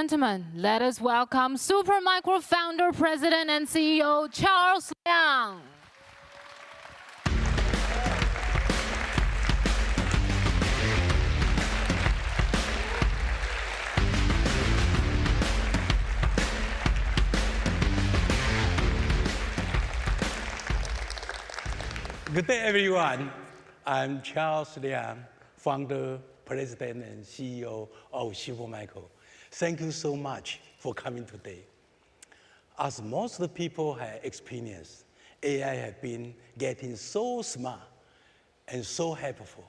Gentlemen, let us welcome Supermicro founder, president, and CEO, Charles Liang. Good day, everyone. I'm Charles Liang, founder, president, and CEO of Supermicro. Thank you so much for coming today. As most people have experienced, AI has been getting so smart and so helpful.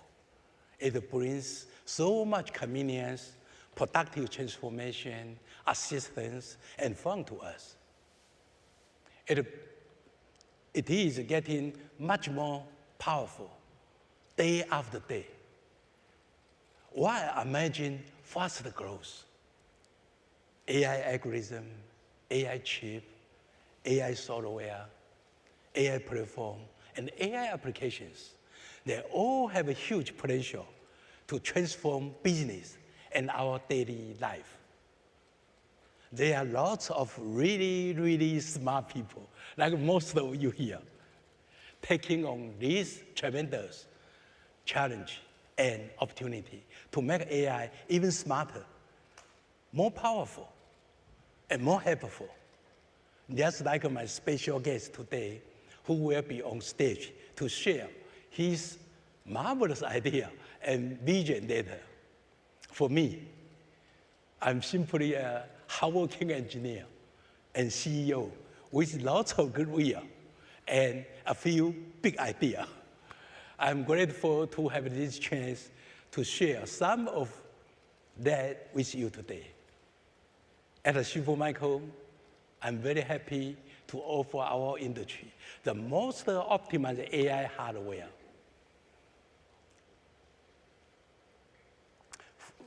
It brings so much convenience, productive transformation, assistance, and fun to us. It is getting much more powerful day after day. Why imagine faster growth? AI algorithm, AI chip, AI software, AI platform, and AI applications, they all have a huge potential to transform business and our daily life. There are lots of really, really smart people, like most of you here, taking on this tremendous challenge and opportunity to make AI even smarter, more powerful, and more helpful. Just like my special guest today, who will be on stage to share his marvelous idea and vision later. For me, I'm simply a hardworking engineer and CEO with lots of goodwill and a few big ideas. I'm grateful to have this chance to share some of that with you today. At Supermicro, I'm very happy to offer our industry the most optimized AI hardware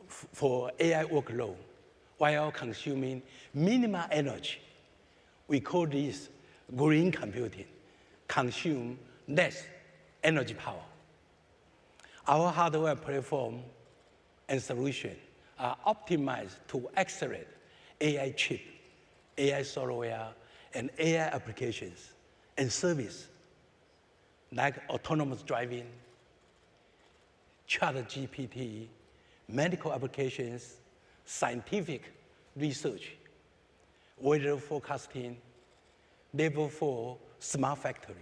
for AI workload while consuming minimal energy. We call this green computing, consume less energy power. Our hardware platform and solution are optimized to accelerate AI chip, AI software, and AI applications and service like autonomous driving, ChatGPT, medical applications, scientific research, weather forecasting, level 4 smart factory,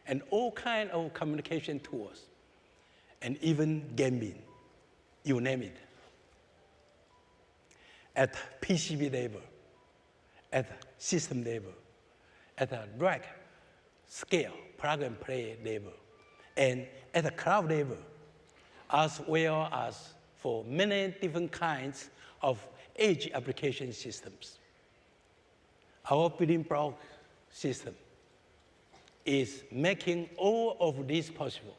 and all kinds of communication tools, and even gaming, you name it. At PCB level, at system level, at a rack scale, plug and play level, and at a cloud level, as well as for many different kinds of edge application systems. Our building block system is making all of this possible,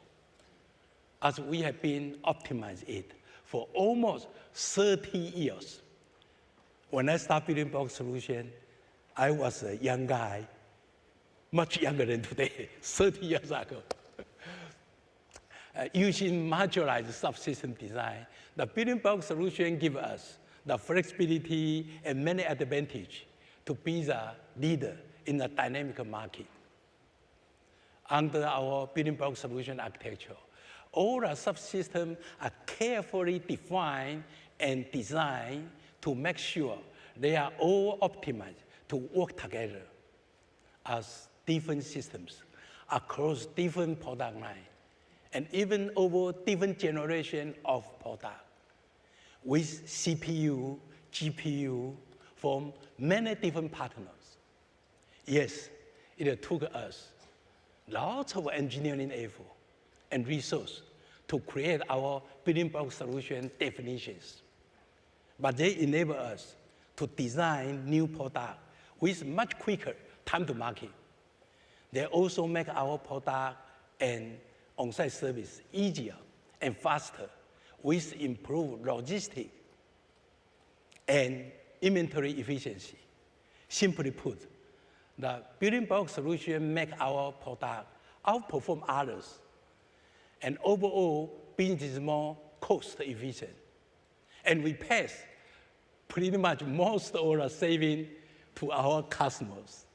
as we have been optimizing it for almost 30 years. When I started building block solution, I was a young guy, much younger than today, 30 years ago. Using modularized subsystem design, the building block solution gives us the flexibility and many advantages to be the leader in the dynamic market. Under our building block solution architecture, all the subsystems are carefully defined and designed to make sure they are all optimized to work together as different systems across different product lines and even over different generations of product with CPU, GPU from many different partners. Yes, it took us lots of engineering effort and resource to create our building block solution definitions. But they enable us to design new products with much quicker time to market. They also make our product and on-site service easier and faster with improved logistics and inventory efficiency. Simply put, the building block solution make our product outperform others, and overall business is more cost efficient. And we pass pretty much most of the saving to our customers.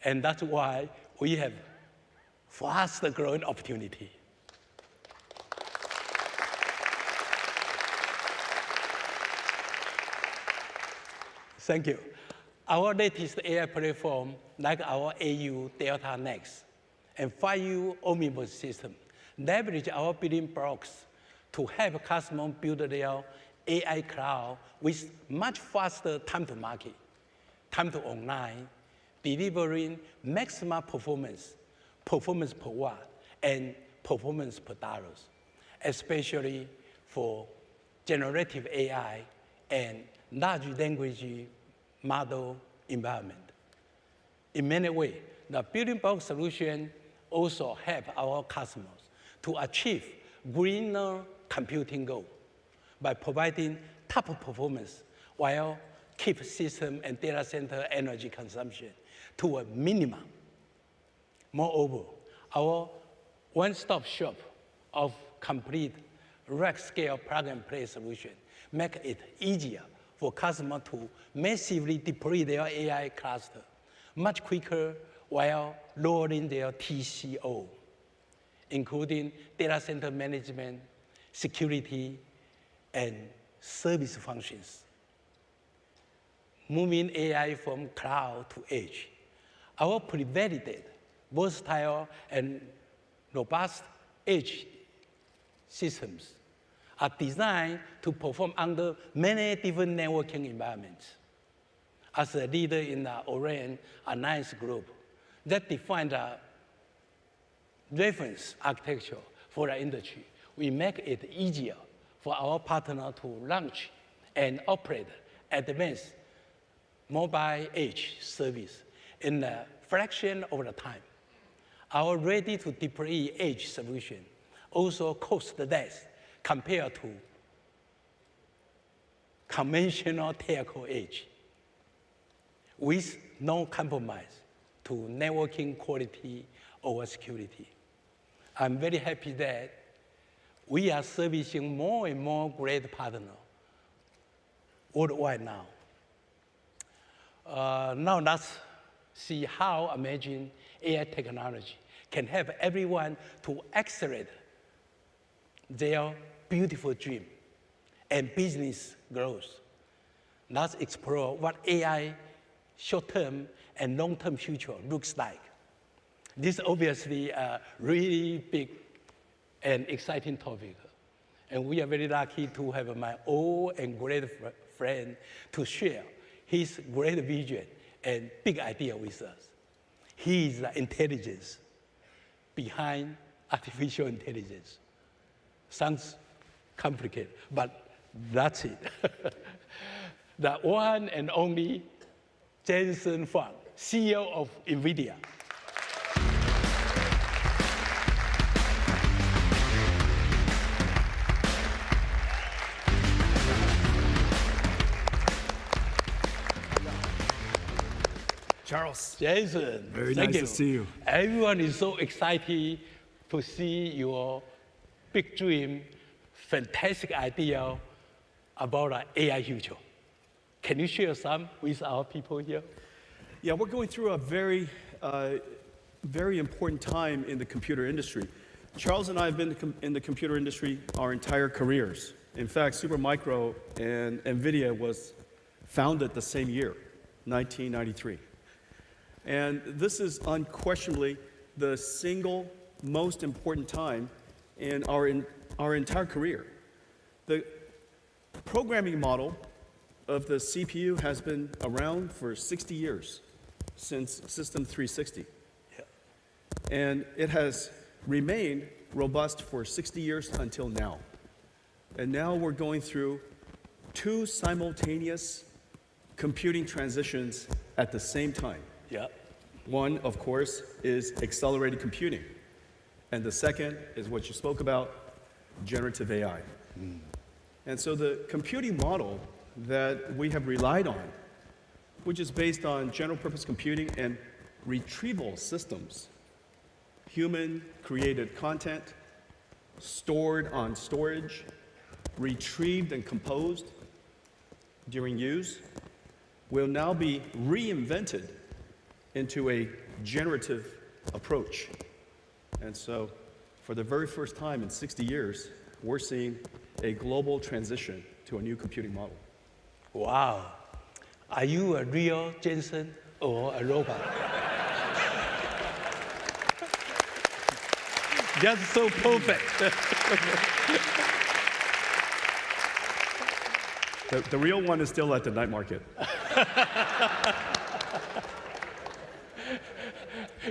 And that's why we have fast growing opportunity. Thank you. Our latest AI platform, like our AU Delta Next and 5U Omnibus system, leverage our building blocks to help customers build their AI cloud with much faster time to market, time to online, delivering maximum performance, performance per watt, and performance per dollars, especially for generative AI and large language model environment. In many ways, the building block solution also help our customers to achieve greener computing goal by providing top performance while keep system and data center energy consumption to a minimum. Moreover, our one-stop shop of complete rack-scale plug-and-play solution make it easier for customers to massively deploy their AI cluster much quicker while lowering their TCO, including data center management, security, and service functions. Moving AI from cloud to edge, our pre-validated, versatile, and robust edge systems are designed to perform under many different networking environments. As a leader in the Orion Alliance Group that defined a reference architecture for the industry, we make it easier for our partner to launch and operate advanced mobile edge service in a fraction of the time. Our ready-to-deploy edge solution also costs less compared to conventional telco edge, with no compromise to networking quality or security. I'm very happy that we are servicing more and more great partners worldwide now. Now let's see how amazing AI technology can help everyone to accelerate their beautiful dream and business growth. Let's explore what AI short-term and long-term future looks like. This is obviously a really big and exciting topic. And we are very lucky to have my old and great friend to share his great vision and big idea with us. He is the intelligence behind artificial intelligence. Sounds complicated, but that's it. The one and only Jensen Huang, CEO of NVIDIA. Charles. Jason, Very thank nice you. to see you. Everyone is so excited to see your big dream, fantastic idea about an AI future. Can you share some with our people here? Yeah, we're going through a very important time in the computer industry. Charles and I have been in the computer industry our entire careers. In fact, Supermicro and NVIDIA was founded the same year, 1993. And this is unquestionably the single most important time in our entire career. The programming model of the CPU has been around for 60 years, since System 360. Yeah. And it has remained robust for 60 years until now. And now we're going through two simultaneous computing transitions at the same time. Yeah. One, of course, is accelerated computing. And the second is what you spoke about, generative AI. And so the computing model that we have relied on, which is based on general purpose computing and retrieval systems, human-created content, stored on storage, retrieved and composed, during use will now be reinvented into a generative approach. And so, for the very first time in 60 years, we're seeing a global transition to a new computing model. Wow. Are you a real Jensen or a robot? Just so perfect. The real one is still at the night market.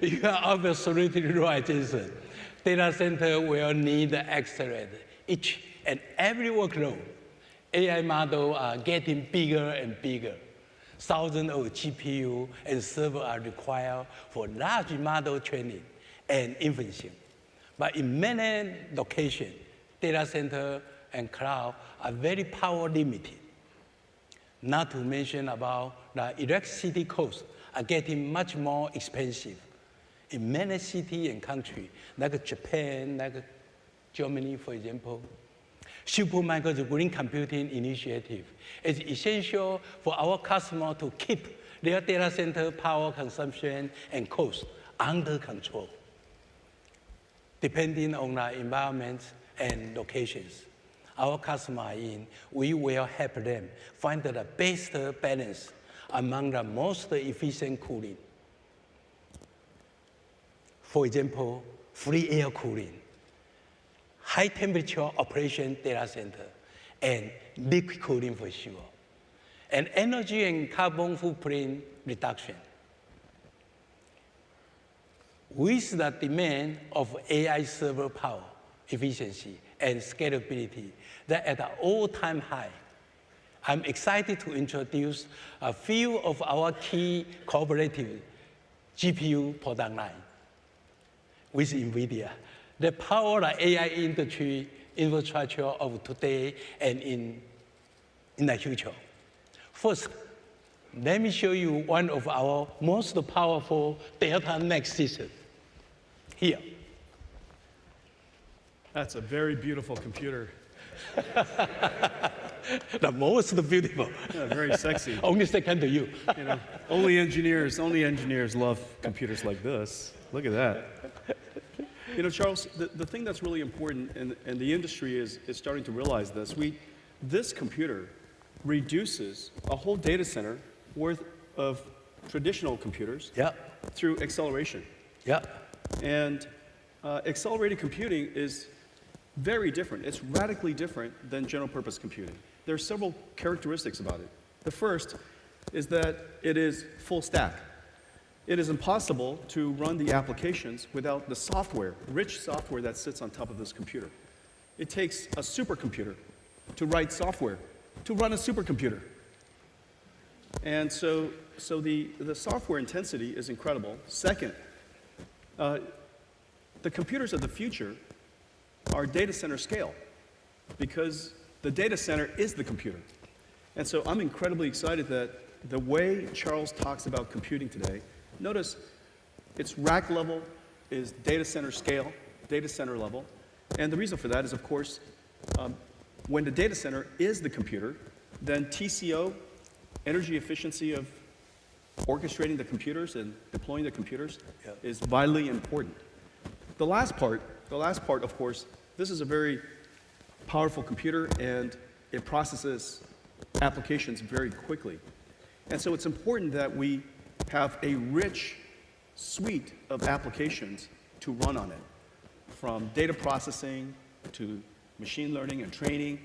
You are absolutely right, Jason. Data center will need to accelerate each and every workload. AI models are getting bigger and bigger. Thousands of GPU and servers are required for large model training and inferencing. But in many locations, data center and cloud are very power limited. Not to mention about the electricity costs are getting much more expensive. In many cities and countries, like Japan, like Germany, for example, Supermicro's green computing initiative is essential for our customers to keep their data center power consumption and costs under control, depending on the environment and locations our customers are in. We will help them find the best balance among the most efficient cooling. For example, free air cooling, high temperature operation data center, and liquid cooling for sure, and energy and carbon footprint reduction. With the demand of AI server power, efficiency, and scalability that at an all-time high, I'm excited to introduce a few of our key cooperative GPU product line with NVIDIA that power the AI industry infrastructure of today and in the future. First, let me show you one of our most powerful Delta Next systems. Here. That's a very beautiful computer. The most beautiful. Yeah, very sexy. Only second to you. You know, only engineers love computers like this. Look at that. You know, Charles, the thing that's really important, and the industry is starting to realize this, this computer reduces a whole data center worth of traditional computers through acceleration. And accelerated computing is very different. It's radically different than general purpose computing. There are several characteristics about it. The first is that it is full stack. It is impossible to run the applications without the software, rich software that sits on top of this computer. It takes a supercomputer to write software to run a supercomputer. And so the software intensity is incredible. Second, the computers of the future are data center scale because the data center is the computer. And so I'm incredibly excited that the way Charles talks about computing today, notice it's rack level, is data center scale, data center level. And the reason for that is, of course, when the data center is the computer, then TCO, energy efficiency of orchestrating the computers and deploying the computers is vitally important. The last part, of course, this is a very powerful computer and it processes applications very quickly. And so it's important that we have a rich suite of applications to run on it, from data processing to machine learning and training,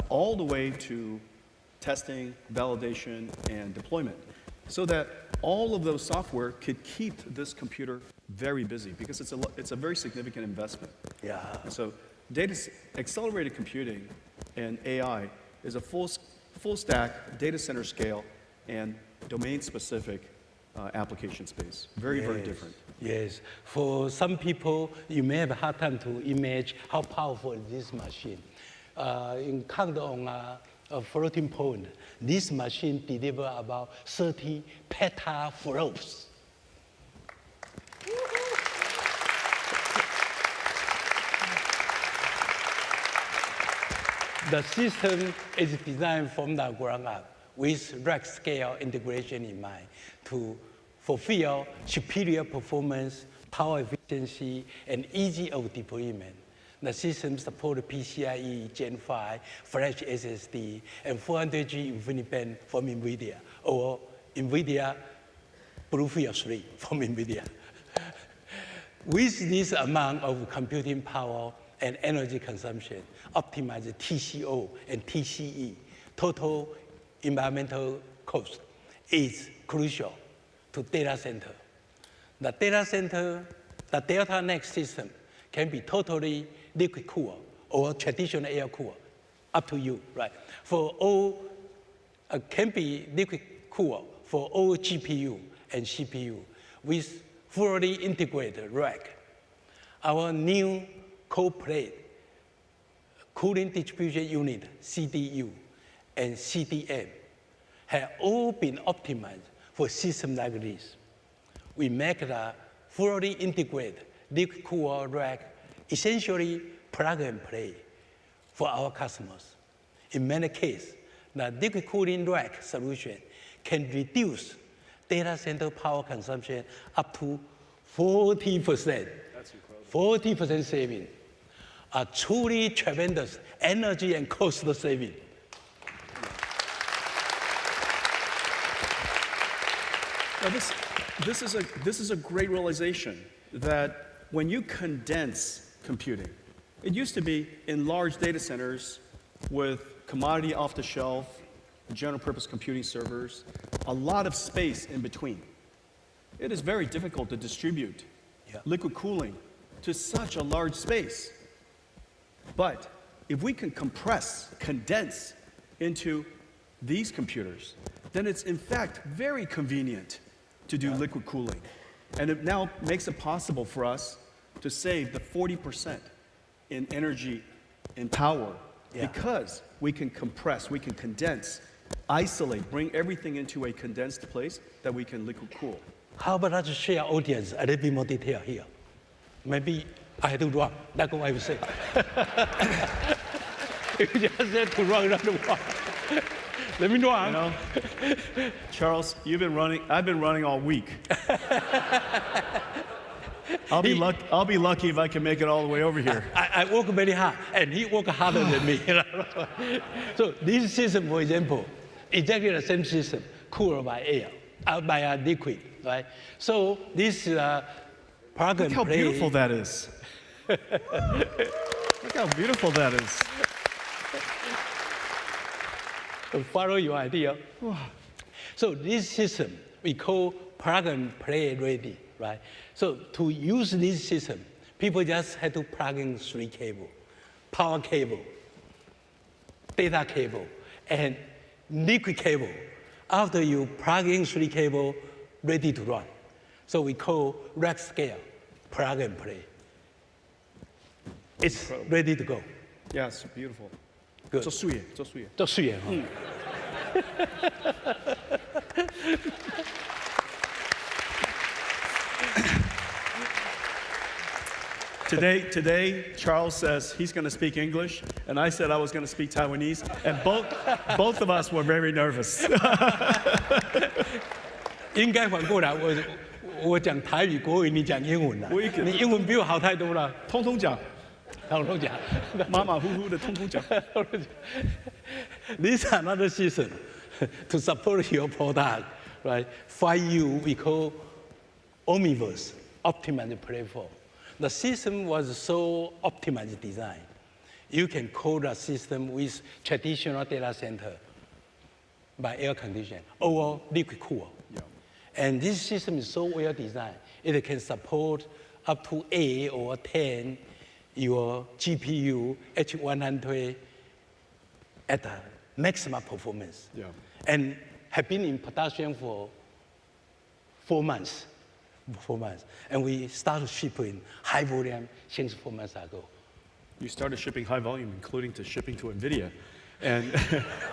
all the way to testing, validation, and deployment, so that all of those software could keep this computer very busy because it's a very significant investment. So accelerated computing and AI is a full stack, data center scale, and domain-specific application space. Very different. Yes. For some people, you may have a hard time to imagine how powerful this machine. In count on a floating point, this machine delivers about 30 petaflops. The system is designed from the ground up with rack scale integration in mind to fulfill superior performance, power efficiency, and easy of deployment. The system supports PCIe Gen 5, flash SSD, and 400G InfiniBand from NVIDIA, or NVIDIA Bluefield 3 from NVIDIA. With this amount of computing power and energy consumption, optimize TCO and TCE, total environmental cost, is crucial to data center. The data center, the Delta Next system can be totally liquid cooled or traditional air cooled, up to you, right? For all, can be liquid cooled for all GPU and CPU with fully integrated rack. Our new cold plate cooling distribution unit, CDU, and CDM have all been optimized for systems like this. We make the fully integrated liquid cooled rack essentially plug and play for our customers. In many cases, the liquid cooling rack solution can reduce data center power consumption up to 40%. That's incredible. 40% saving. A truly tremendous energy and cost saving. Now this is a great realization that when you condense computing, it used to be in large data centers with commodity off-the-shelf, general purpose computing servers, a lot of space in between. It is very difficult to distribute liquid cooling to such a large space. But if we can compress, condense into these computers, then it's in fact very convenient to do liquid cooling. And it now makes it possible for us to save the 40% in energy and power because we can compress, we can condense, isolate, bring everything into a condensed place that we can liquid cool. How about I share audience a little bit more detail here? Maybe I do wrong, that's what I would say. You just said to wrong, not wrong. Let me know. You know, Charles, I've been running all week. I'll be lucky if I can make it all the way over here. I work very hard, and he works harder than me. So this system, for example, exactly the same system, cooled by air, by liquid, right? So this plug and play. Look how beautiful that is. Look how beautiful that is. Follow your idea. So this system we call plug and play ready, right? So to use this system, people just had to plug in 3 cables: power cable, data cable, and liquid cable. After you plug in 3 cables, ready to run. So we call rack scale plug and play. It's ready to go. Yeah, it's beautiful. Good. 做素颜，做素颜。做素颜哈。Today, Charles says he's going to speak English, and I said I was going to speak Taiwanese, and both of us were very nervous. 应该反过来，我讲台语，国语你讲英文啦。你英文比我好太多了。通通讲，通通讲，马马虎虎的通通讲。This is another system to support your product, right? 5U we call Omniverse, optimized platform. The system was so optimized design. You can code a system with traditional data center by air condition or liquid cool. Yeah. And this system is so well designed, it can support up to 8 or 10 your GPU H100 at the maximum performance. Yeah. And have been in production for 4 months. 4 months. And we started shipping high volume since 4 months ago. You started shipping high volume, including to shipping to NVIDIA. And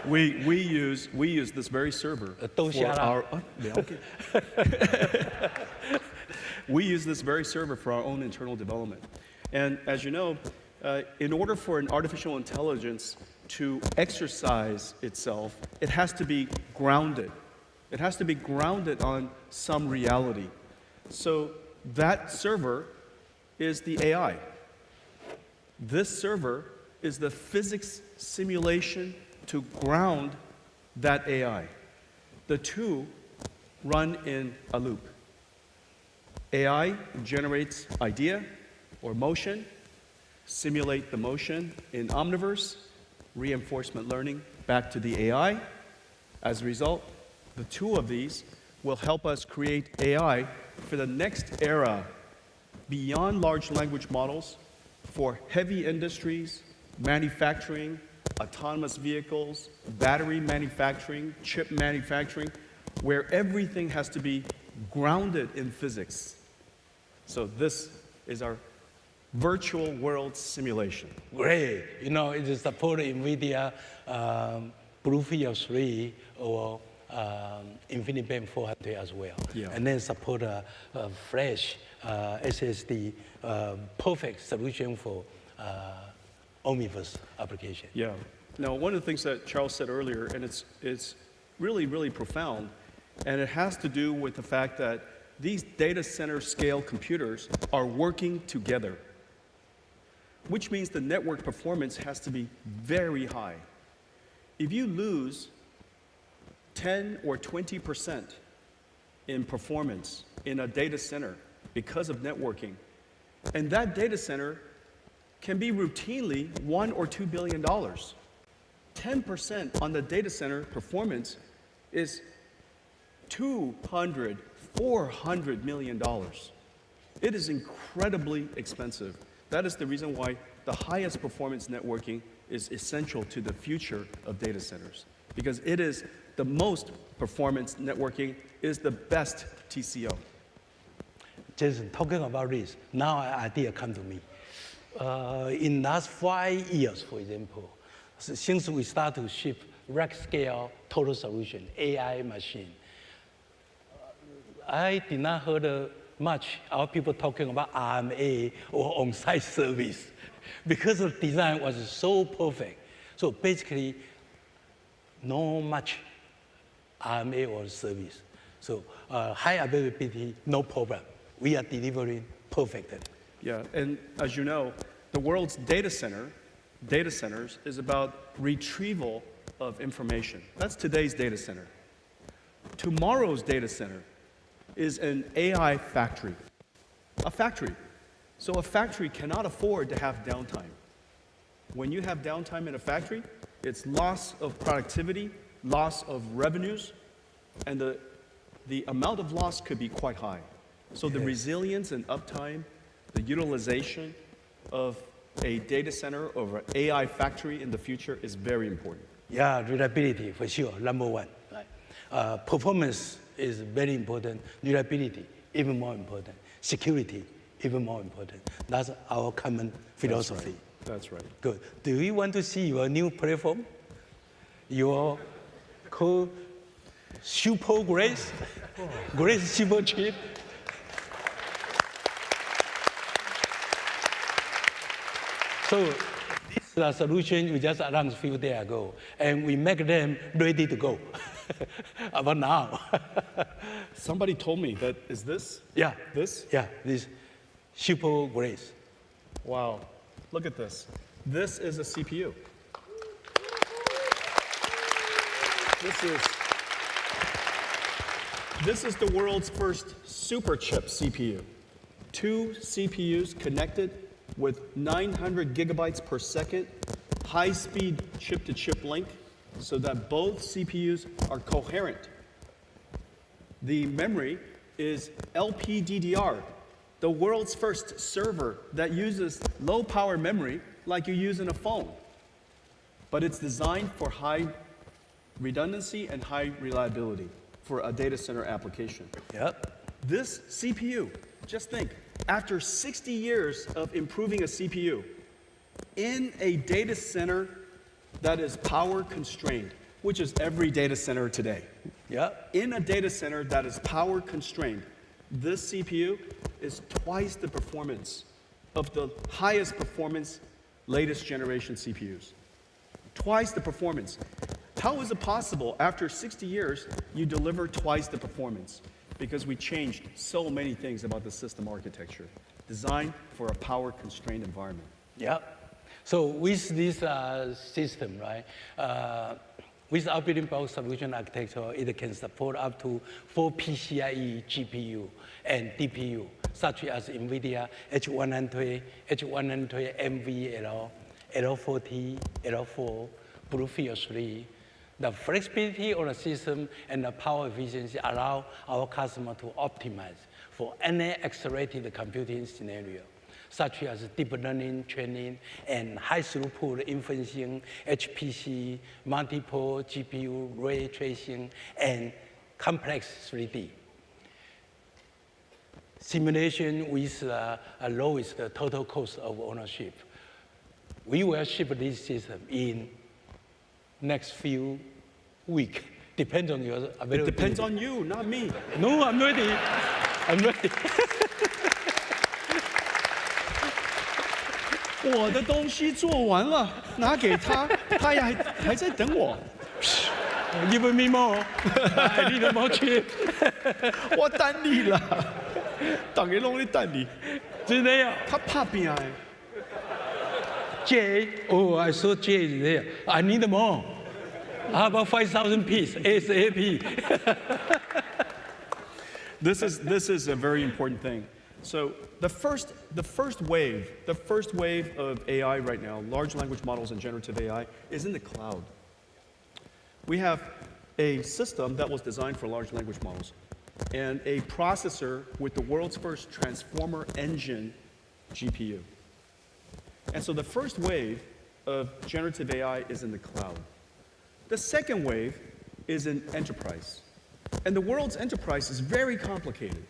we use this very server for our we use this very server for our own internal development. And as you know, in order for an artificial intelligence to exercise itself, it has to be grounded. It has to be grounded on some reality. So that server is the AI. This server is the physics simulation to ground that AI. The two run in a loop. AI generates idea or motion, simulate the motion in Omniverse, reinforcement learning back to the AI. As a result, the two of these will help us create AI for the next era beyond large language models for heavy industries, manufacturing, autonomous vehicles, battery manufacturing, chip manufacturing, where everything has to be grounded in physics. So this is our virtual world simulation. Great. You know, it is support NVIDIA BlueField 3 or InfiniBand 400 as well. Yeah. And then support Flash SSD, perfect solution for Omniverse application. Yeah. Now, one of the things that Charles said earlier, and it's really, really profound, and it has to do with the fact that these data center scale computers are working together, which means the network performance has to be very high. If you lose 10 or 20% in performance in a data center because of networking, and that data center can be routinely $1 or $2 billion. 10% on the data center performance is $200, $400 million. It is incredibly expensive. That is the reason why the highest performance networking is essential to the future of data centers, because it is the most performance networking is the best TCO. Jason, talking about this, now an idea come to me. In last 5 years, for example, since we start to ship rack scale total solution, AI machine, I did not heard much our people talking about RMA or on-site service because the design was so perfect. So basically, no much RMA or service. So high availability, no problem. We are delivering perfectly. Yeah, and as you know, the world's data centers is about retrieval of information. That's today's data center. Tomorrow's data center is an AI factory, a factory. So a factory cannot afford to have downtime. When you have downtime in a factory, it's loss of productivity, loss of revenues, and the amount of loss could be quite high. So the resilience and uptime, the utilization of a data or an AI factory in the future is very important. Yeah, reliability for sure, number one. Right? Performance is very important. Reliability, even more important. Security, even more important. That's our common philosophy. That's right. Good. Do you want to see your new platform? Your called Super Grace? Grace Super Chip? So this is a solution we just announced a few days ago, and we make them ready to go about now. Somebody told me that, is this? Yeah. This? Yeah, this Super Grace. Wow, look at this. This is a CPU. This is the world's first super chip CPU. 2 CPUs connected with 900 gigabytes per second, high-speed chip-to-chip link, so that both CPUs are coherent. The memory is LPDDR, the world's first server that uses low-power memory like you use in a phone. But it's designed for high redundancy and high reliability for a data center application. Yep. This CPU, just think, after 60 years of improving a CPU, in a data center that is power constrained, which is every data center today. Yep. In a data center that is power constrained, this CPU is twice the performance of the highest performance latest generation CPUs. Twice the performance. How is it possible after 60 years you deliver twice the performance? Because we changed so many things about the system architecture, designed for a power-constrained environment. Yeah. So with this system, right, with our building block solution architecture, it can support up to 4 PCIe GPU and DPU, such as NVIDIA H100, MVL, L40, L4, Bluefield 3. The flexibility of the system and the power efficiency allow our customer to optimize for any accelerated computing scenario, such as deep learning training and high throughput inferencing, HPC, multiple GPU ray tracing, and complex 3D. Simulation with a lowest total cost of ownership. We will ship this system in next few weeks, depends on your availability. It depends on you, not me. No, I'm ready. I'm ready. 我的东西做完了，拿给他，他也还在等我。Give me more. I need more chip. 我等你了，等你弄你等你。真的呀？他怕变哎。J, oh, I saw J is there. I need more. How about 5,000 pieces ASAP? This is a very important thing. So the first wave of AI right now, large language models and generative AI, is in the cloud. We have a system that was designed for large language models and a processor with the world's first transformer engine GPU. And so the first wave of generative AI is in the cloud. The second wave is in enterprise. And the world's enterprise is very complicated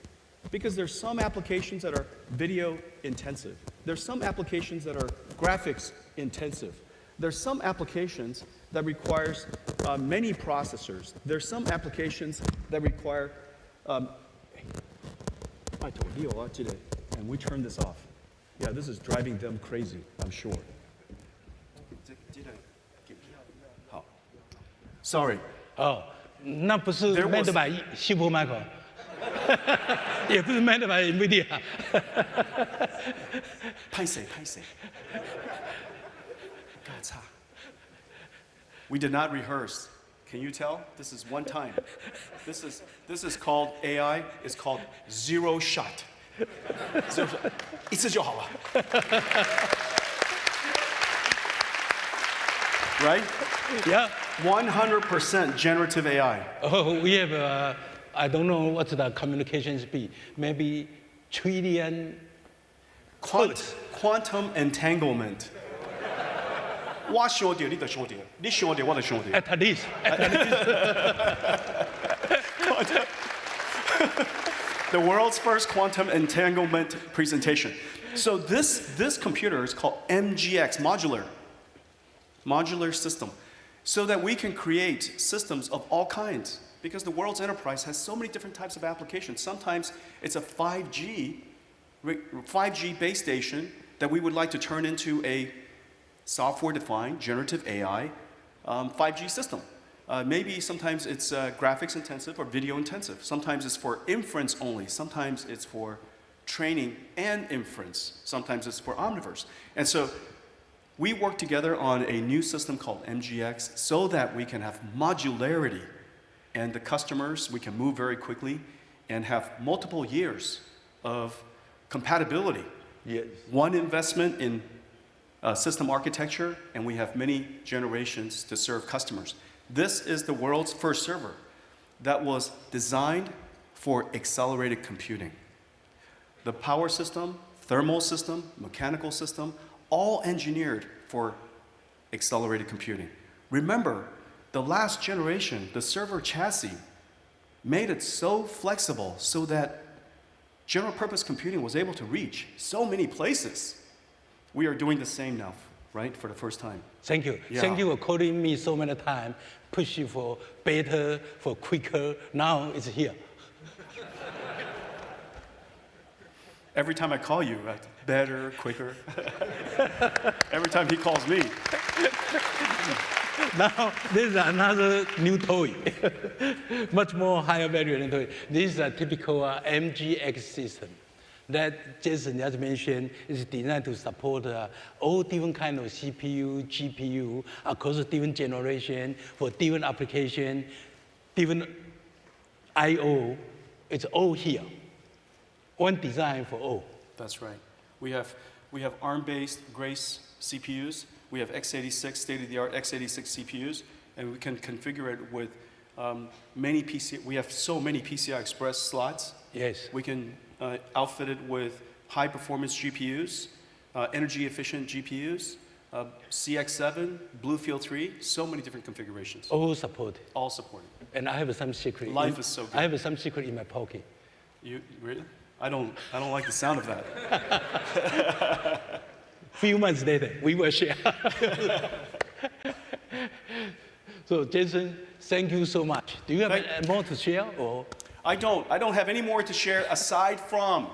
because there's some applications that are video intensive. There's some applications that are graphics intensive. There's some applications that requires many processors. There's some applications that require, and we turn this off. Yeah, this is driving them crazy, I'm sure. Sorry. Oh, 那不是 made by Supermicro. 也不是 made by NVIDIA. 拍谁 We did not rehearse. Can you tell? This is one time. This is called AI. It's called zero shot. 一次就好了。Right? Yeah. 100% generative AI. Oh, we have, I don't know what's the communication speed. Maybe trillion. Quantum entanglement. 我想到你就想到，你想到我就想到。At least. The world's first quantum entanglement presentation. So this computer is called MGX, modular system, so that we can create systems of all kinds. Because the world's enterprise has so many different types of applications. Sometimes it's a 5G base station that we would like to turn into a software-defined generative AI 5G system. Maybe sometimes it's graphics intensive or video intensive. Sometimes it's for inference only. Sometimes it's for training and inference. Sometimes it's for omniverse. And so we work together on a new system called MGX so that we can have modularity. And the customers, we can move very quickly and have multiple years of compatibility. Yes. One investment in system architecture, and we have many generations to serve customers. This is the world's first server that was designed for accelerated computing. The power system, thermal system, mechanical system, all engineered for accelerated computing. Remember, the last generation, the server chassis, made it so flexible so that general purpose computing was able to reach so many places. We are doing the same now, right, for the first time. Thank you. Yeah. Thank you for calling me so many times, pushing for better, for quicker. Now it's here. Every time I call you, right, better, quicker. Every time he calls me. Now, this is another new toy, much more higher value than toy. This is a typical MGX system that Jason just mentioned is designed to support all different kind of CPU, GPU across different generation for different application, different I/O. It's all here. One design for all. That's right. We have ARM-based Grace CPUs. We have x86, state-of-the-art x86 CPUs, and we can configure it with many PCI. We have so many PCI Express slots. Yes. We can outfit it with high-performance GPUs, energy-efficient GPUs, CX7, Bluefield 3, so many different configurations. All supported. All supported. And I have some secret. Life is so good. I have some secret in my pocket. You really? I don't like the sound of that. Few months later, we will share. So, Jason, thank you so much. Do you have more to share, or? I don't have any more to share aside from,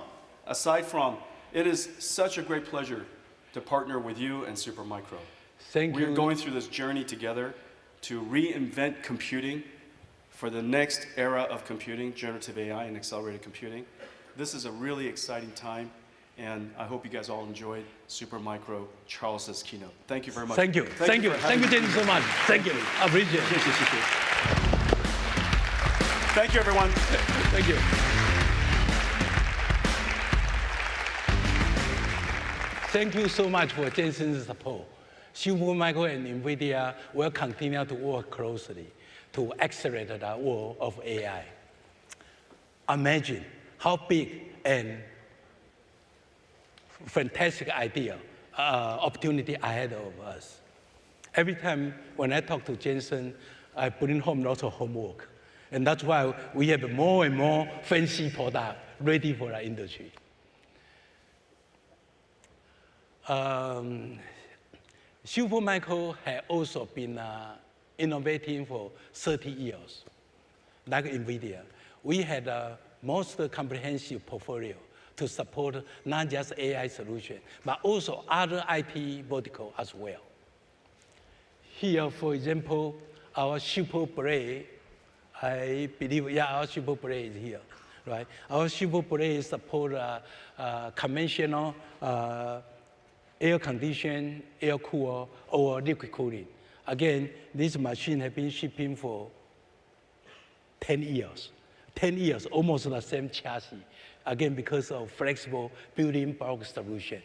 it is such a great pleasure to partner with you and Supermicro. Thank you. We're going through this journey together to reinvent computing for the next era of computing, generative AI and accelerated computing. This is a really exciting time, and I hope you guys all enjoyed Supermicro Charles's keynote. Thank you very much. Thank you. Thank you, Jason, so much. Thank you. I appreciate it. Thank you, everyone. Thank you. Thank you so much for Jason's support. Supermicro and NVIDIA will continue to work closely to accelerate the world of AI. Imagine how big and fantastic idea, opportunity ahead of us. Every time when I talk to Jensen, I bring home lots of homework. And that's why we have more and more fancy product ready for the industry. Supermicro has also been innovating for 30 years, like NVIDIA. We had a most comprehensive portfolio to support not just AI solution, but also other IT vertical as well. Here, for example, our Super Braid, I believe, yeah, our Super Braid is here, right? Our Super Braid support conventional air condition, air cooler, or liquid cooling. Again, this machine has been shipping for 10 years. 10 years, almost the same chassis. Again, because of flexible building block solution.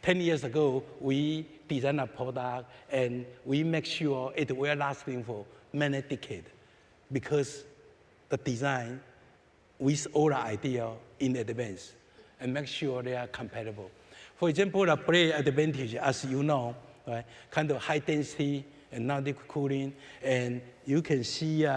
10 years ago, we designed a product and we make sure it will lasting for many decades because the design with all the idea in advance and make sure they are compatible. For example, the Braid advantage, as you know, right, kind of high density and non-liquid cooling, and you can see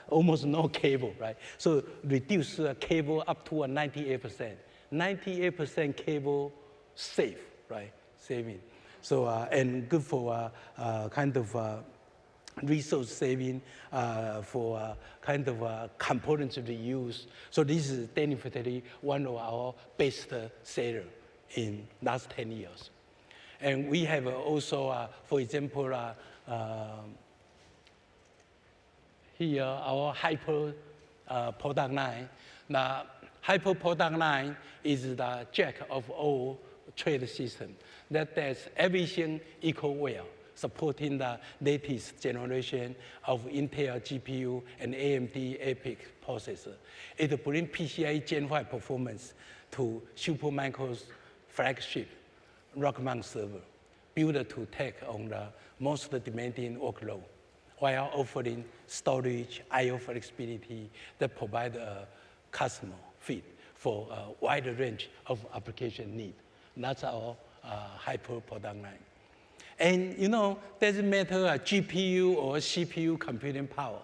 almost no cable, right? So reduce cable up to 98%. 98% cable safe, right? Saving. So, and good for kind of resource saving for kind of components reuse. So this is definitely one of our best seller in last 10 years. And we have also, for example, here our Hyper product line. The Hyper product line is the jack of all trade system. That does everything equal well, supporting the latest generation of Intel GPU and AMD EPYC processor. It brings PCIe Gen 5 performance to Supermicro's flagship rack-mount server, built to take on the most demanding workload, while offering storage, I/O flexibility that provide a customer fit for a wide range of application needs. That's our Hyper product line. And you know, doesn't matter GPU or CPU computing power.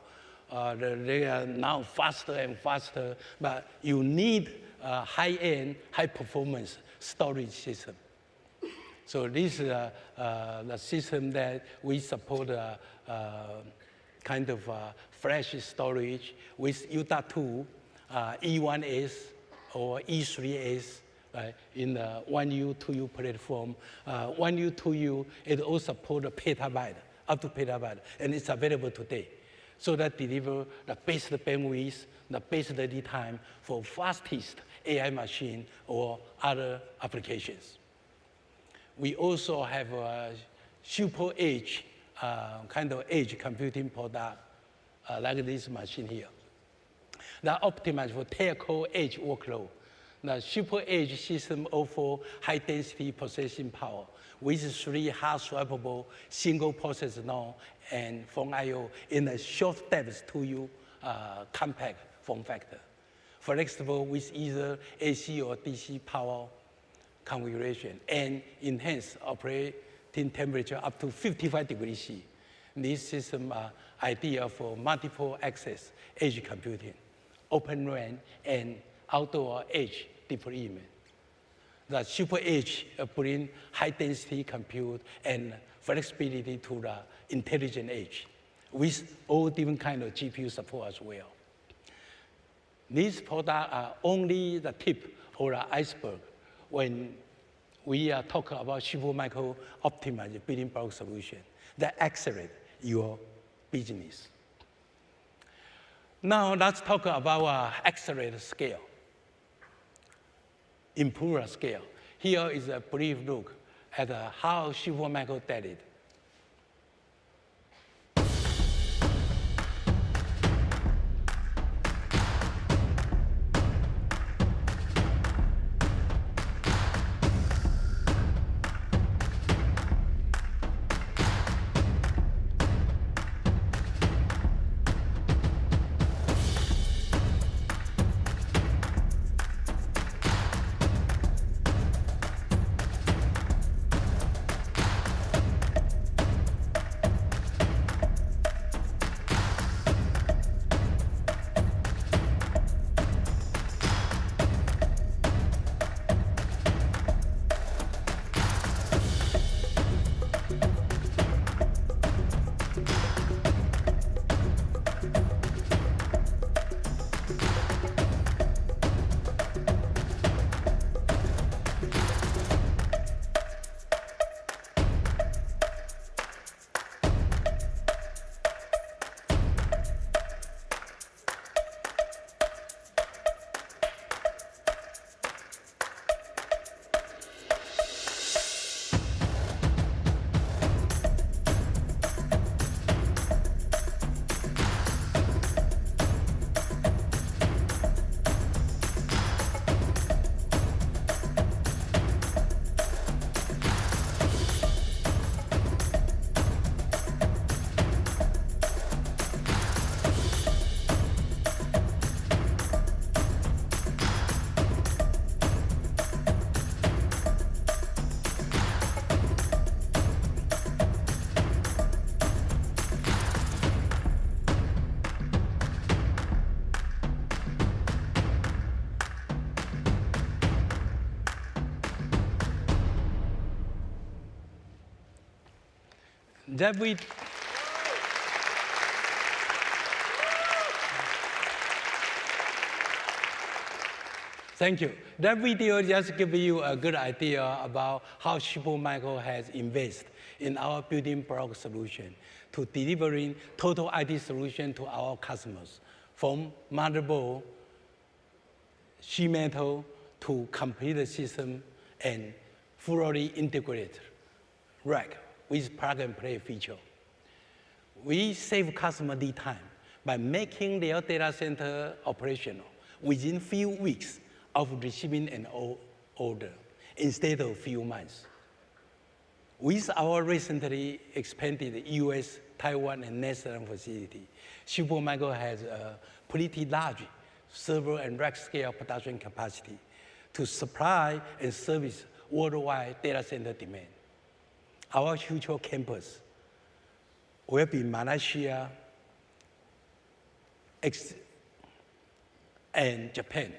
They are now faster and faster, but you need a high-end, high-performance storage system. So this is the system that we support kind of flash storage with U.2, E1S or E3S, right, in the 1U, 2U platform. 1U, 2U, it all support a petabyte up to petabyte, and it's available today. So that deliver the best bandwidth, the best lead time for fastest AI machine or other applications. We also have a super edge, kind of edge computing product, like this machine here. That optimized for telco edge workload. The super edge system offers high density processing power with 3 hard swappable single process node and phone I/O in a short depth 2U compact form factor. Flexible with either AC or DC power configuration and enhanced operating temperature up to 55 degrees C. This system are ideal for multiple access edge computing, open RAN, and outdoor edge deployment. The super edge brings high density compute and flexibility to the intelligent edge with all different kinds of GPU support as well. These products are only the tip or the iceberg when we are talking about Supermicro optimized building block solution that accelerate your business. Now let's talk about accelerated scale, improved scale. Here is a brief look at how Supermicro did it. That we Thank you. That video just gives you a good idea about how Supermicro has invested in our building block solution to delivering total IT solution to our customers, from motherboard, sheet metal, to complete system and fully integrated rack with plug-and-play feature. We save customer lead time by making their data center operational within few weeks of receiving an order instead of few months. With our recently expanded US, Taiwan, and Netherlands facility, Supermicro has a pretty large server and rack scale production capacity to supply and service worldwide data center demand. Our future campus will be Malaysia and Japan,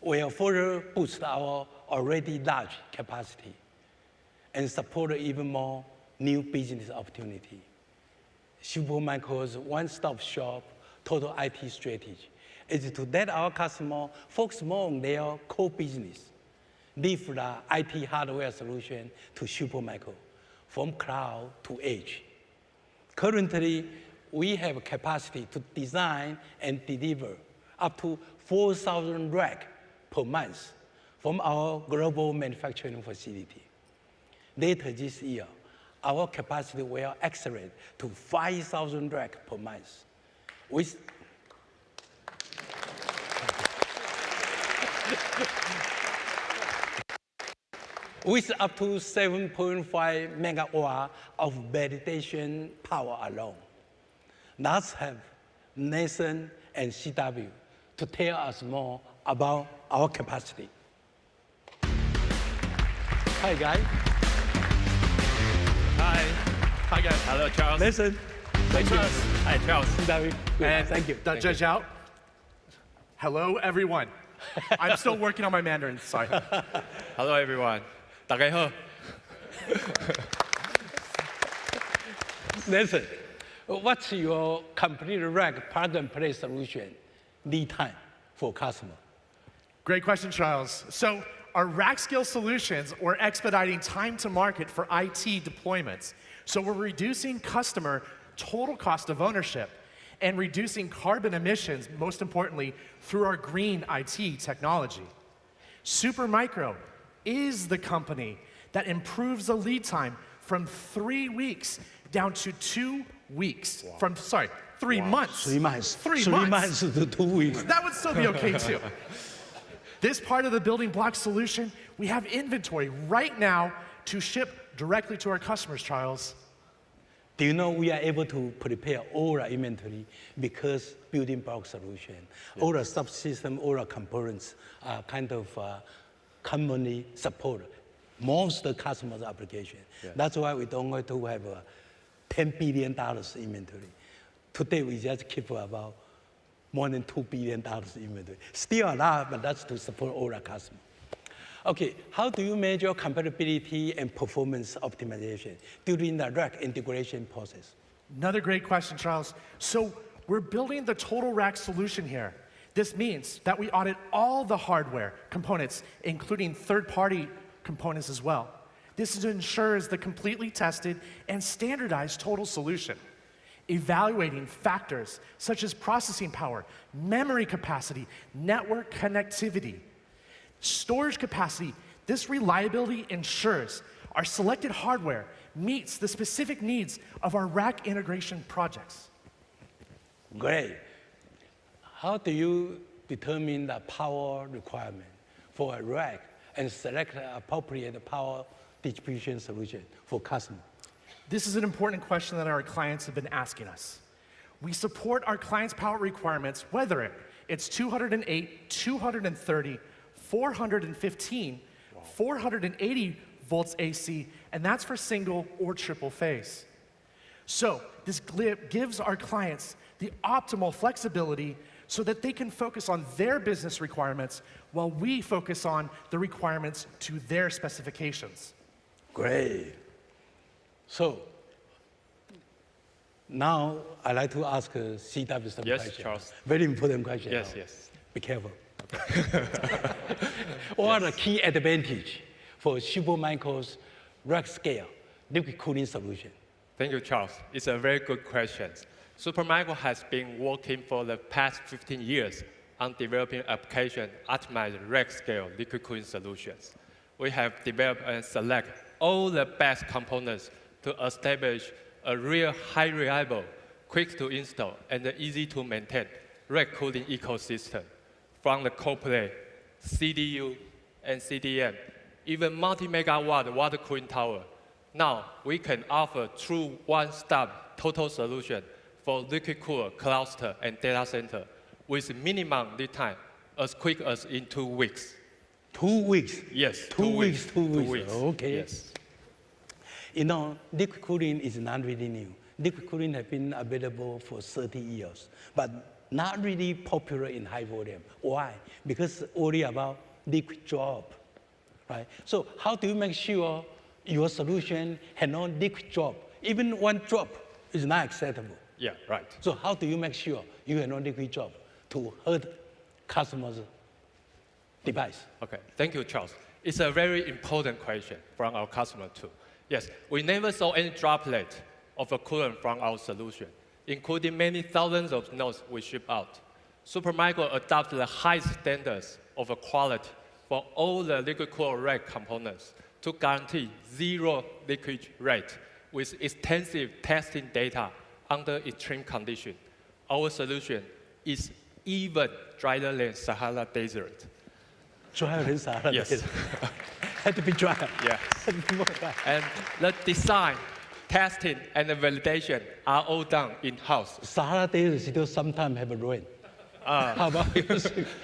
will further boost our already large capacity and support even more new business opportunity. Supermicro's one-stop shop total IT strategy is to let our customer focus more on their core business, leave the IT hardware solution to Supermicro from cloud to edge. Currently, we have capacity to design and deliver up to 4,000 racks per month from our global manufacturing facility. Later this year, our capacity will accelerate to 5,000 racks per month. With up to 7.5 megawatt of validation power alone. Let's have Nathan and CW to tell us more about our capacity. Hi, guys. Hi. Hi, guys. Hello, Charles. Nathan. Hi, Charles. Hi, Charles. CW. And Thank you. Judge out. Hello, everyone. I'm still working on my Mandarin, sorry. Hello, everyone. 大家好. Nathan, what's your complete rack plug and play solution lead time for customer? Great question, Charles. So our rack scale solutions, we're expediting time to market for IT deployments. So we're reducing customer total cost of ownership and reducing carbon emissions, most importantly, through our green IT technology. Supermicro is the company that improves the lead time from 3 weeks down to 2 weeks. Wow. From, sorry, 3 months. 3 months. 3 3 months. months to 2 weeks. That would still be okay too. This part of the building block solution, we have inventory right now to ship directly to our customers, Charles. Do you know we are able to prepare all our inventory because building block solution, all the subsystem, all the components are kind of commonly supported. Most customers' application. That's why we don't want to have $10 billion inventory. Today we just keep about more than $2 billion inventory. Still a lot, but that's to support all our customers. Okay, how do you measure compatibility and performance optimization during the rack integration process? Another great question, Charles. So we're building the total rack solution here. This means that we audit all the hardware components, including third-party components as well. This ensures the completely tested and standardized total solution. Evaluating factors such as processing power, memory capacity, network connectivity, storage capacity. This reliability ensures our selected hardware meets the specific needs of our rack integration projects. Great. How do you determine the power requirement for a rack and select the appropriate power distribution solution for customer? This is an important question that our clients have been asking us. We support our clients' power requirements, whether it's 208, 230, 415, 480 volts AC, and that's for single or triple phase. So this gives our clients the optimal flexibility so that they can focus on their business requirements while we focus on the requirements to their specifications. Great. So now I'd like to ask CW some Yes, questions. Charles. Very important question. Yes, now. yes. Be careful. What are the key advantages for Supermicro's rack scale liquid cooling solution? Thank you, Charles. It's a very good question. Supermicro has been working for the past 15 years on developing application optimized rack scale liquid cooling solutions. We have developed and select all the best components to establish a real high reliable, quick to install, and easy to maintain rack cooling ecosystem. From the cold plate, CDU, and CDM, even multi-megawatt water cooling tower. Now we can offer true one-stop total solution for liquid cooler, cluster, and data center with minimum lead time as quick as in 2 weeks. 2 weeks? Yes, 2 weeks, 2 weeks. 2 weeks. Okay. Yes. You know, liquid cooling is not really new. Liquid cooling has been available for 30 years, but not really popular in high volume. Why? Because only about liquid drop, right? So how do you make sure your solution has no liquid drop? Even one drop is not acceptable. Yeah, right. So how do you make sure you have no liquid drop to hurt customers' device? Okay, thank you, Charles. It's a very important question from our customer too. Yes, we never saw any droplet of a coolant from our solution, including many thousands of nodes we ship out. Supermicro adopted the highest standards of quality for all the liquid-cooled rack components to guarantee zero leakage rate with extensive testing data under extreme conditions. Our solution is even drier than Sahara Desert. Drier than Sahara Yes. Desert. Had to be dry. Yes. Had to be more dry. And the design, testing, and the validation are all done in-house. Sahara Desert still sometimes have rain. How about you?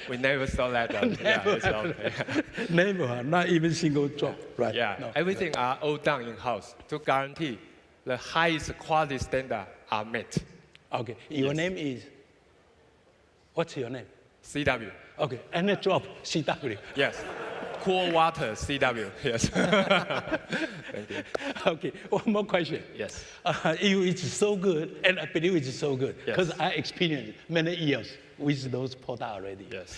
We never saw that. Yeah, it's okay. Never, not even single drop, right? Yeah, No. everything are all done in-house to guarantee the highest quality standard are met. Okay, your Yes. name is, what's your name? CW. Okay, and a drop, CW. Yes. Cool water, CW. Yes. Thank you. Okay, one more question. Yes. It's so good, and I believe it's so good, Yes. because I experienced many years with those products already. Yes.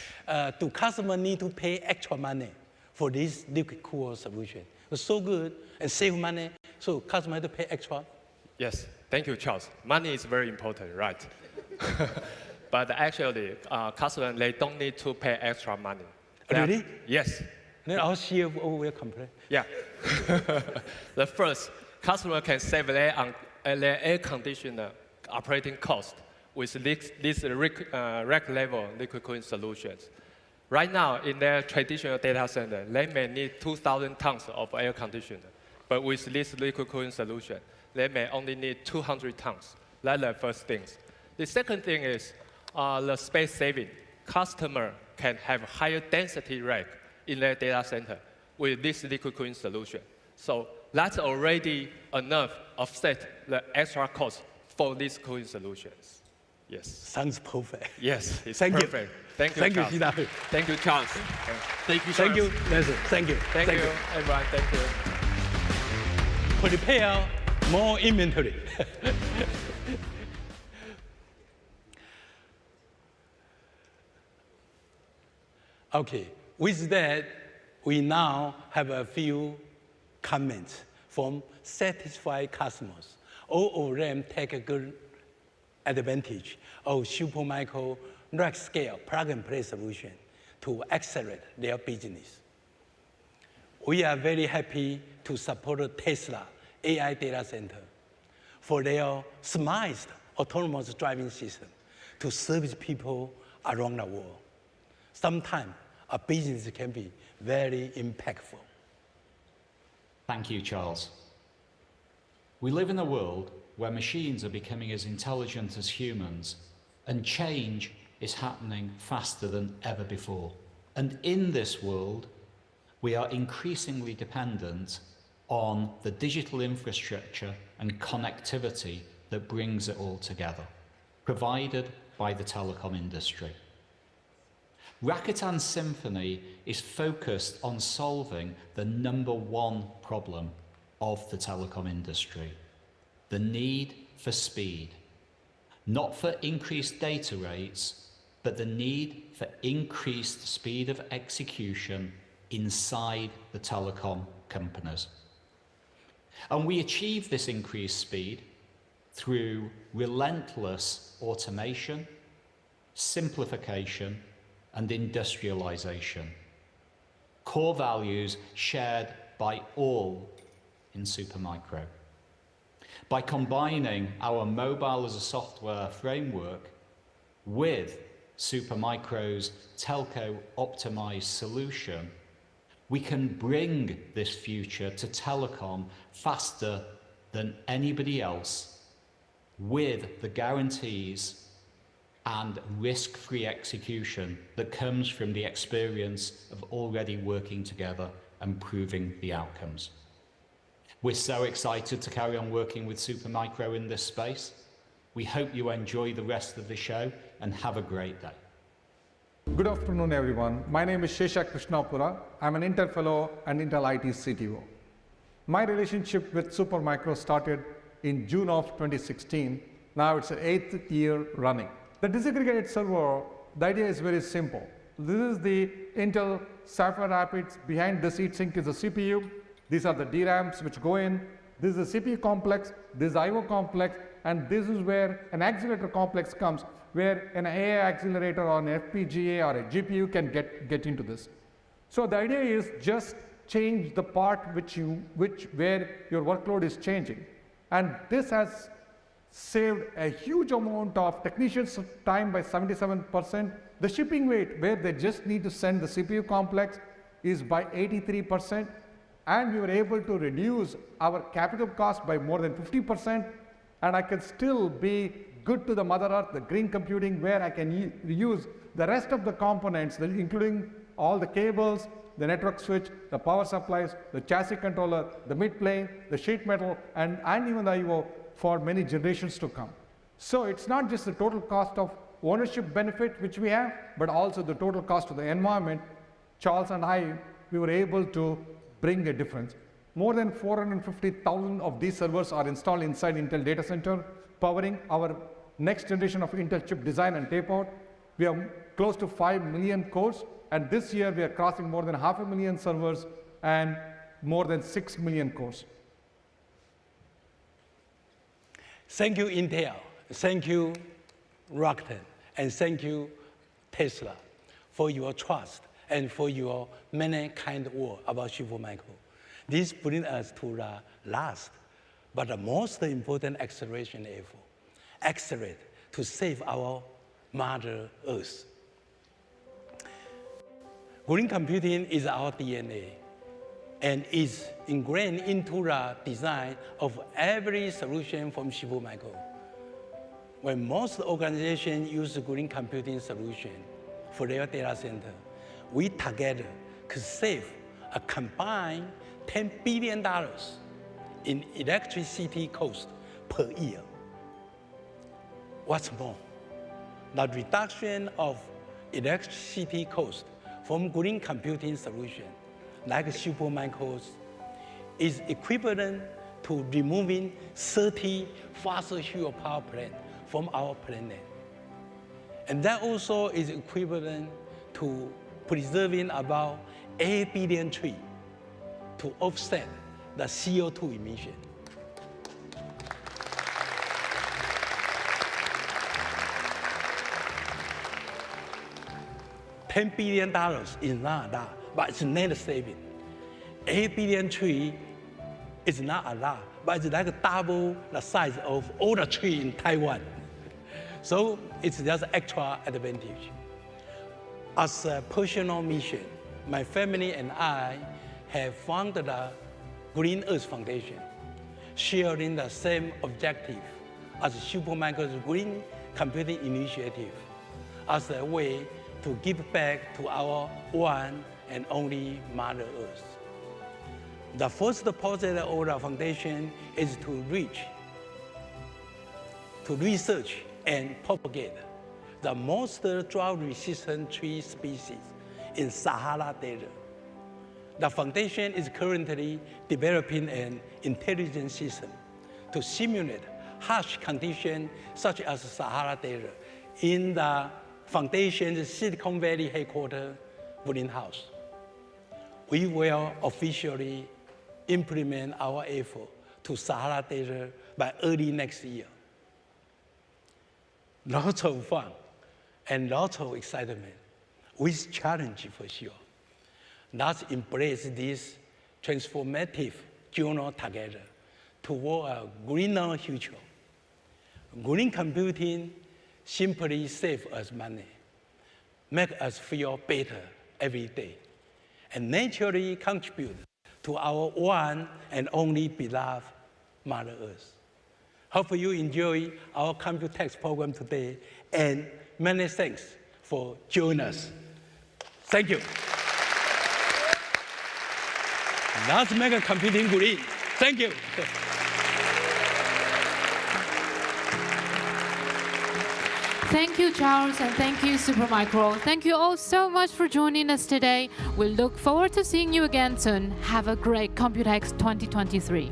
Do customers need to pay extra money for this liquid cool solution? It's so good and save money, so customers have to pay extra? Yes. Thank you, Charles. Money is very important, right? But actually, customers, they don't need to pay extra money. Really? Yes. Then our CFO will complain. Yeah. The first, customer can save their air conditioner operating cost with this rack level liquid cooling solutions. Right now, in their traditional data center, they may need 2,000 tons of air conditioner. But with this liquid cooling solution, they may only need 200 tons. That's the first thing. The second thing is the space saving. Customer can have higher density rack in their data center with this liquid cooling solution. So that's already enough offset the extra cost for these cooling solutions. Yes. Sounds perfect. Yes, it's Thank you. perfect. Thank you, Thank you, Charles. CW. Thank you, Charles. Thank you, Thank Charles. you, Nelson. Thank you. Thank you, everyone. Thank you. Prepare more inventory. Okay, with that, we now have a few comments from satisfied customers. All of them take a good advantage of Supermicro rack scale plug-and-play solution to accelerate their business. We are very happy to support Tesla AI data center for their smartest autonomous driving system to service people around the world. Sometimes a business can be very impactful. Thank you, Charles. We live in a world where machines are becoming as intelligent as humans, and change is happening faster than ever before. And in this world, we are increasingly dependent on the digital infrastructure and connectivity that brings it all together, provided by the telecom industry. Rakuten Symphony is focused on solving the #1 problem of the telecom industry, the need for speed. Not for increased data rates, but the need for increased speed of execution inside the telecom companies. And we achieve this increased speed through relentless automation, simplification, and industrialization. Core values shared by all in Supermicro. By combining our mobile as a software framework with Supermicro's telco optimized solution, we can bring this future to telecom faster than anybody else, with the guarantees and risk-free execution that comes from the experience of already working together and proving the outcomes. We're so excited to carry on working with Supermicro in this space. We hope you enjoy the rest of the show and have a great day. Good afternoon, everyone. My name is Shesha Krishnapura. I'm an Intel Fellow and Intel IT CTO. My relationship with Supermicro started in June of 2016. Now it's the 8th year running. The disaggregated server, the idea is very simple. This is the Intel Sapphire Rapids. Behind this heatsink is the CPU. These are the DRAMs which go in. This is a CPU complex, this is IO complex, and this is where an accelerator complex comes, where an AI accelerator or an FPGA or a GPU can get into this. So the idea is just change the part where your workload is changing. And this has saved a huge amount of technicians' time by 77%. The shipping weight, where they just need to send the CPU complex, is by 83%. And we were able to reduce our capital cost by more than 50%. And I can still be good to the mother earth, the green computing, where I can use the rest of the components, including all the cables, the network switch, the power supplies, the chassis controller, the mid plane, the sheet metal, and even the IO for many generations to come. So it's not just the total cost of ownership benefit which we have, but also the total cost of the environment. Charles and I, we were able to bring a difference. More than 450,000 of these servers are installed inside Intel data center, powering our next generation of Intel chip design and tape out. We have close to 5 million cores, and this year we are crossing more than 500,000 servers and more than 6 million cores. Thank you, Intel. Thank you, Rakuten. And thank you, Tesla, for your trust and for your many kind words about Supermicro. This brings us to the last, but the most important acceleration effort. Accelerate to save our Mother Earth. Green computing is our DNA and is ingrained into the design of every solution from Supermicro. When most organizations use green computing solution for their data center, we together could save a combined $10 billion in electricity cost per year. What's more, the reduction of electricity cost from green computing solution like Supermicro's is equivalent to removing 30 fossil fuel power plants from our planet. And that also is equivalent to preserving about 8 billion trees to offset the CO2 emission. $10 billion is not a lot, but it's net saving. 8 billion trees is not a lot, but it's like double the size of all the trees in Taiwan. So it's just extra advantage. As a personal mission, my family and I have founded the Green Earth Foundation, sharing the same objective as Supermicro's Green Computing Initiative, as a way to give back to our one and only Mother Earth. The first project of the foundation is to research and propagate the most drought-resistant tree species in Sahara Desert. The foundation is currently developing an intelligent system to simulate harsh conditions such as Sahara Desert in the foundation's Silicon Valley headquarters, greenhouse. We will officially implement our effort to Sahara Desert by early next year. Lots of fun and lots of excitement with challenge for sure. Let's embrace this transformative journey together toward a greener future. Green computing simply saves us money, makes us feel better every day, and naturally contribute to our one and only beloved Mother Earth. Hope you enjoy our COMPUTEX program today, and many thanks for joining us. Thank you. Let's make a computing green. Thank you. Thank you, Charles, and thank you, Supermicro. Thank you all so much for joining us today. We look forward to seeing you again soon. Have a great COMPUTEX 2023.